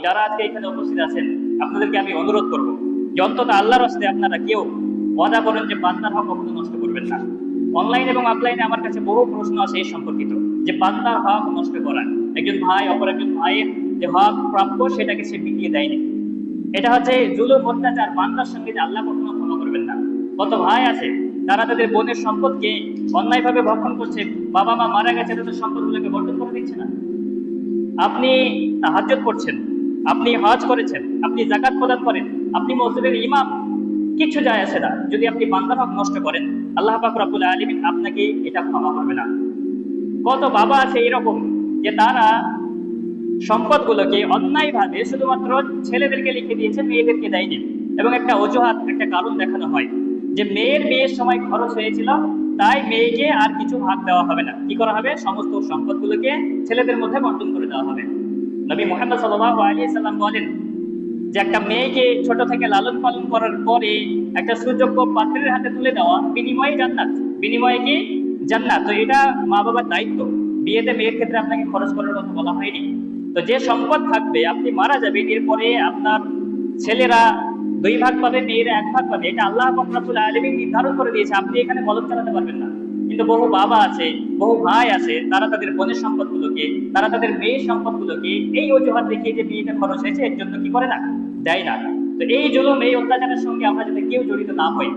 যারা আজকে এখানে উপস্থিত আছেন আপনাদেরকে আমি অনুরোধ করব যে অন্তত আল্লাহর রাস্তায় আপনারা কেউ ওয়াদা করেন যে বান্দার হক কখনো নষ্ট করবেন না। অনলাইন এবং অফলাইনে আমার কাছে বহু প্রশ্ন আছে এই সম্পর্কিত, যে বান্দার হক নষ্ট করা, একজন ভাই অপর একজন ভাইয়ের যে হক প্রাপ্য সেটাকে সে মিটিয়ে দেয়নি, এটা হচ্ছে জুলুম অত্যাচার। বান্দার সঙ্গে যে আল্লাহ কখনো ক্ষমা করবেন না। কত ভাই আছে তারা তাদের বোনের সম্পদকে অন্যায়ভাবে ভক্ষণ করছে, বাবা মা মারা গেছে তাদের সম্পদগুলোকে বর্জন করে দিচ্ছে না। আপনি তাহাজ্জুদ করছেন, আপনি হজ করেছেন, আপনি যাকাত প্রদান করেন, আপনি মসজিদের ইমাম, কিচ্ছু যায় আসে না। যদি আপনি বান্দার হক নষ্ট করেন, আল্লাহ পাক রব্বুল আলামিন আপনাকে এটা ক্ষমা করবে না। কত বাবা আছে এরকম যে তারা সম্পদগুলোকে অন্যায়ভাবে শুধুমাত্র ছেলেদেরকে লিখে দিয়েছে, মেয়েদেরকে দেয়নি, এবং একটা অজুহাত, একটা কারণ দেখানো হয় যে মেয়ের বিয়ের সময় খরচ হয়েছিল, তাই মেয়েকে আর কিছু ভাগ দেওয়া হবে না। কি করা হবে? সমস্ত সম্পদগুলোকে ছেলেদের মধ্যে বন্টন করে দেওয়া হবে। নবী মুহাম্মদ সাল্লাল্লাহু আলাইহি সাল্লাম বলেন যে একটা মেয়েকে ছোট থেকে লালন পালন করার পরে একটা সুযোগ্য পাত্রের হাতে তুলে দেওয়া বিনিময়ে জান্নাত। বিনিময়ে কি? জান্নাত। তো এটা মা বাবার দায়িত্ব। বিয়েতে মেয়ের ক্ষেত্রে আপনাকে খরচ করার কথা বলা হয়নি। তো যে সম্পদ থাকবে, আপনি মারা যাবেন, এরপরে আপনার ছেলেরা 2 ভাগ পাবে, মেয়েরা 1 ভাগ পাবে। এটা আল্লাহ পাক রব্বুল আলামিন নির্ধারণ করে দিয়েছে, আপনি এখানে কলম চালাতে পারবেন না। কিন্তু বহু বাবা আছে, বহু ভাই আছে, তারা তাদের বোনের সম্পদগুলোকে, তারা তাদের মেয়ের সম্পদগুলোকে এই অজুহাত দেখিয়ে যে বিয়েতে খরচ হয়েছে এর জন্য কি করে না, দেয় না। তো এই জুলুম, এই অত্যাচারের সঙ্গে আমরা যাতে কেউ জড়িত না হই।